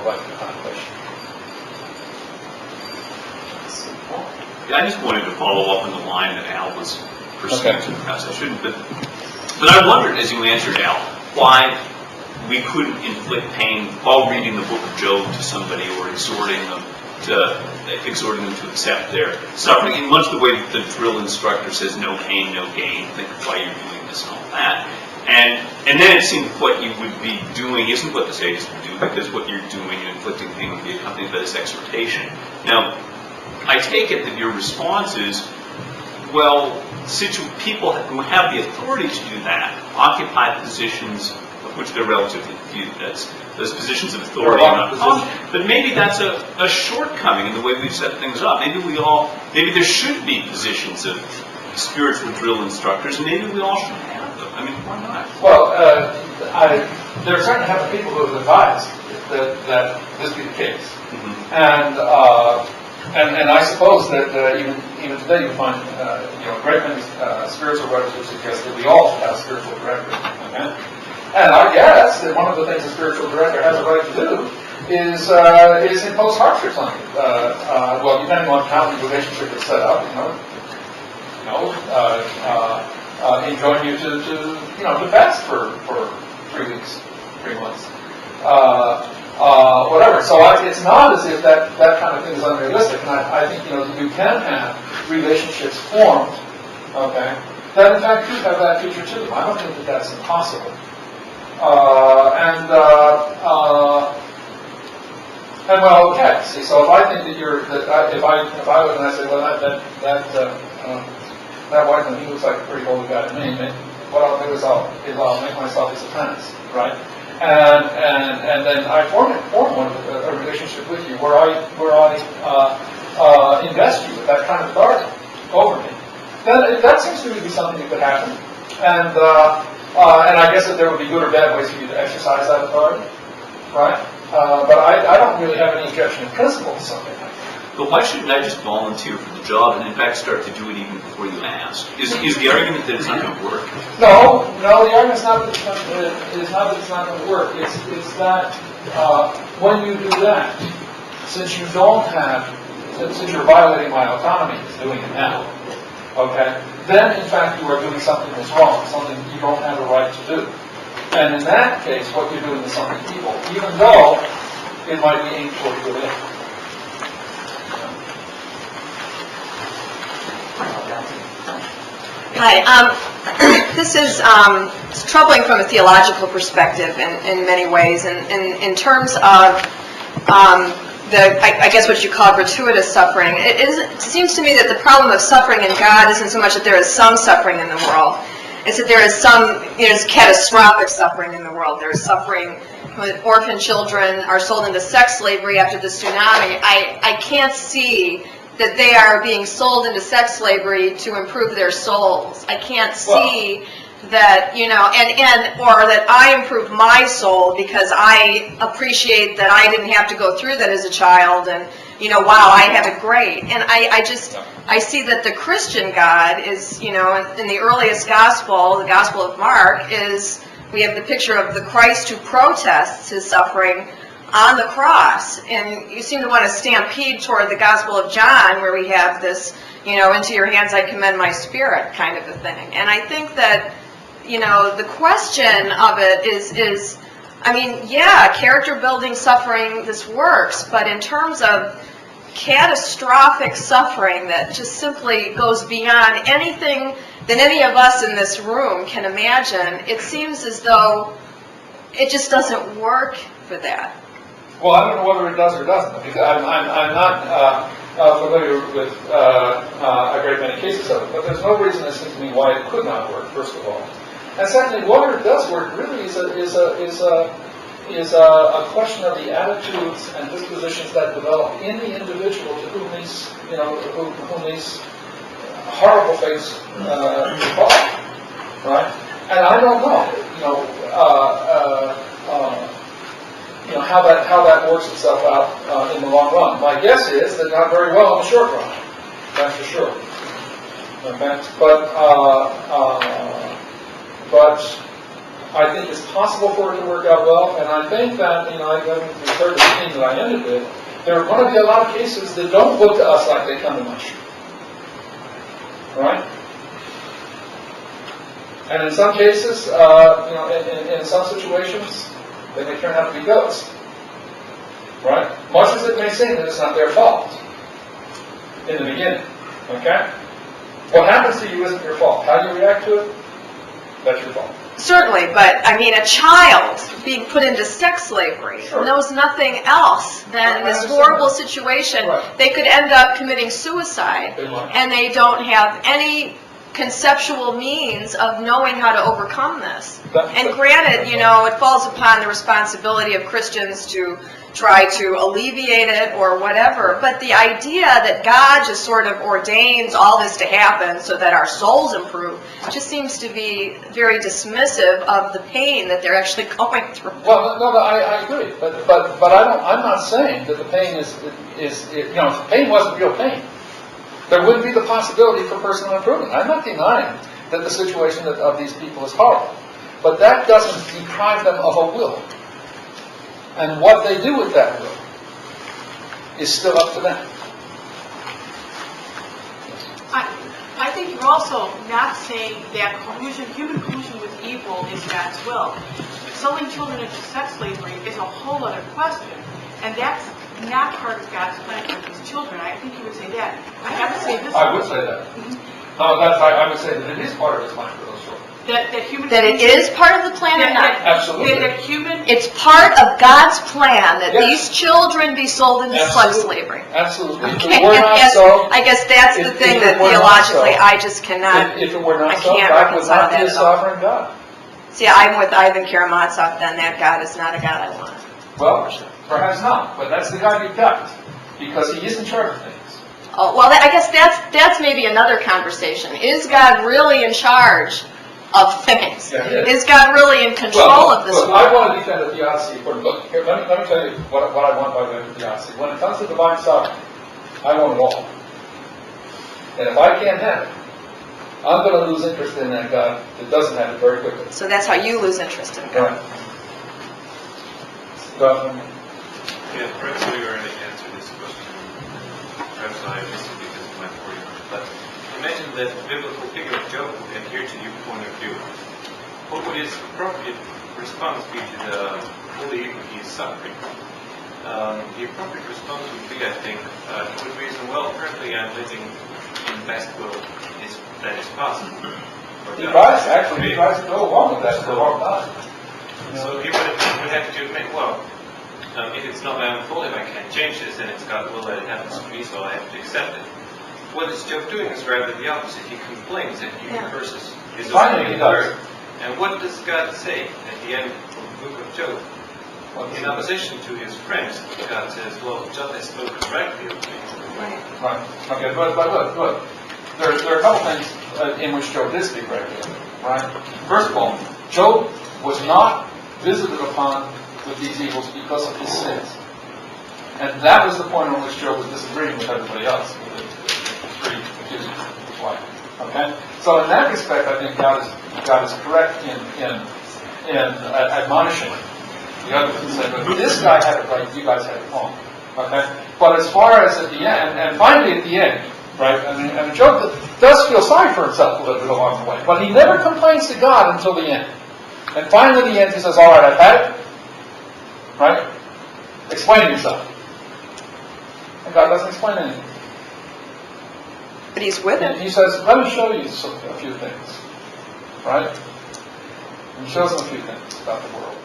spiritual life of contemplation. Yeah, I just wanted to follow up on the line that Al was pursuing. Okay. Perhaps I shouldn't, but I wondered, as you answered, Al, why we couldn't inflict pain while reading the book of Job to somebody or exhorting them to accept their suffering in much the way that the drill instructor says, no pain, no gain, think of why you're doing this and all that. And then it seemed what you would be doing isn't what the sages would do, because what you're doing and inflicting pain would be accompanied by this exhortation. Now, I take it that your response is, well, people who have the authority to do that occupy positions of which they're relatively few. That's those positions of authority are not common. But maybe that's a shortcoming in the way we've set things up. Maybe there should be positions of spiritual drill instructors, and maybe we all should have them. I mean, why not? Well, there are certain type of people who have advised that this be the case, and I suppose that even today you find a great many spiritual writers who suggest that we all should have spiritual directors. Okay? And I guess that one of the things a spiritual director has a right to do is impose hardships on you. Well, depending on how the relationship is set up, enjoin you to fast for 3 weeks, 3 months, whatever. So it's not as if that kind of thing is unrealistic. And I think you can have relationships formed, okay, that in fact do have that feature to them. I don't think that that's impossible. And well, okay. See, so if I think that if I look and I say, well, that white man, he looks like a pretty holy guy to me. What I'll do is I'll make myself his apprentice, right? And then I form a relationship with you where I invest you with that kind of authority over me. Then that seems to me to be something that could happen, and I guess that there would be good or bad ways for you to exercise that authority, right? But I don't really have any objection in principle to something like that. But why shouldn't I just volunteer for the job and in fact start to do it even before you ask? Is the argument that it's not going to work? No, the argument is not that it's not going to work. It's that when you do that, since you're violating my autonomy, is doing it now, okay, then in fact you are doing something that's wrong, something you don't have a right to do. And in that case, what you're doing is something evil, even though it might be aimed toward good end. Hi. This is it's troubling from a theological perspective in many ways, and in terms of I guess what you call gratuitous suffering. It seems to me that the problem of suffering in God isn't so much that there is some suffering in the world. It's that there is there's catastrophic suffering in the world. There is suffering when orphan children are sold into sex slavery after the tsunami. I can't see that they are being sold into sex slavery to improve their souls. I can't see that, or that I improve my soul because I appreciate that I didn't have to go through that as a child, and, wow, I have it great. And I see that the Christian God is, in the earliest gospel, the Gospel of Mark, we have the picture of the Christ who protests his suffering on the cross, and you seem to want to stampede toward the Gospel of John, where we have this, into your hands I commend my spirit kind of a thing. And I think that, the question of it is, character building suffering, this works, but in terms of catastrophic suffering that just simply goes beyond anything that any of us in this room can imagine, it seems as though it just doesn't work for that. Well, I don't know whether it does or doesn't, because I'm not familiar with a great many cases of it, but there's no reason, it seems to me, why it could not work, first of all. And secondly, whether it does work really is a question of the attitudes and dispositions that develop in the individual to whom these horrible fates fall, right? And I don't know, how that works itself out in the long run. My guess is that not very well in the short run. That's for sure. Okay, but I think it's possible for it to work out well, and I think that, I refer to the thing that I ended with, there are going to be a lot of cases that don't look to us like they come to much. Right? And in some cases, in some situations, they may turn out to be goats. Right? Much as it may seem that it's not their fault in the beginning. Okay? What happens to you isn't your fault. How you react to it, that's your fault. Certainly, but I mean, a child being put into sex slavery knows nothing else than this horrible situation. Right. They could end up committing suicide, and they don't have any conceptual means of knowing how to overcome this. And granted, it falls upon the responsibility of Christians to try to alleviate it or whatever, but the idea that God just sort of ordains all this to happen so that our souls improve just seems to be very dismissive of the pain that they're actually going through. Well, no, I agree, but I'm not saying that the pain is if the pain wasn't real pain, there wouldn't be the possibility for personal improvement. I'm not denying that the situation of these people is horrible, but that doesn't deprive them of a will. And what they do with that will is still up to them. I think you're also not saying that human collusion with evil is God's will. Selling children into sex slavery is a whole other question, and that's not part of God's plan for these children. I think you would say that. I have to say this. I would say that. I would say that it is part of his plan for those children. That it is part of the plan or not? Absolutely. It's part of God's plan that these children be sold into slave slavery. Absolutely. Okay. I guess that's the thing that theologically I just cannot. If it were not so, can't God would reconcile not be a that at all. sovereign God. See, I'm with Ivan Karamazov then. That God is not a God I want. Well, perhaps not, but that's the God you've got, because He is in charge of things. Oh, well, I guess that's maybe another conversation. Is God really in charge of things? Yeah, He is God really in control of this world? I want to defend the theodicy. Look, here, let me tell you what I want by way of theodicy. When it comes to divine sovereignty, I want it all. And if I can't have it, I'm going to lose interest in that God that doesn't have it very quickly. So that's how you lose interest in God. Right. So, yeah, perhaps we were going to answer this question. Perhaps I missed it because of my 40 minutes. But imagine that the biblical figure of Job would adhere to your point of view. What would his appropriate response be to the holy evil he is suffering? The appropriate response would be, I think, he would reason, well, currently I'm living in the best world that is possible. he tries to go along with that for a long time. So he would have to admit, well, if it's not my own fault, if I can't change this, then it's God's will that it happens to me, so I have to accept it. What is Job doing is rather the opposite. He complains and he curses his Finally, he does. And what does God say at the end of the book of Job? In opposition to his friends, God says, well, Job has spoken rightly of me. Right. Okay, but look. There are a couple things in which Job did speak rightly of it, right? First of all, Job was not visited upon with these evils because of his sins. And that was the point on which Job was disagreeing with everybody else. It's pretty confusing. Why? Okay? So in that respect, I think God is correct in admonishing the others and saying, but this guy had it right, you guys had it wrong. Okay? But as far as at the end, and finally at the end, right, and Job does feel sorry for himself a little bit along the way, but he never complains to God until the end. And finally at the end he says, all right, I've had it. Right? Explain yourself. And God doesn't explain anything. But He's with him. And He says, let me show you a few things. Right? And He shows him a few things about the world.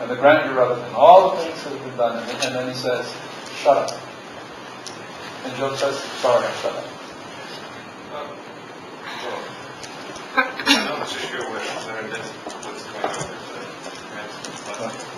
And the grandeur of it, and all the things that have been done. And then He says, shut up. And Job says, sorry, I shut up. I'm not so sure what's going on with the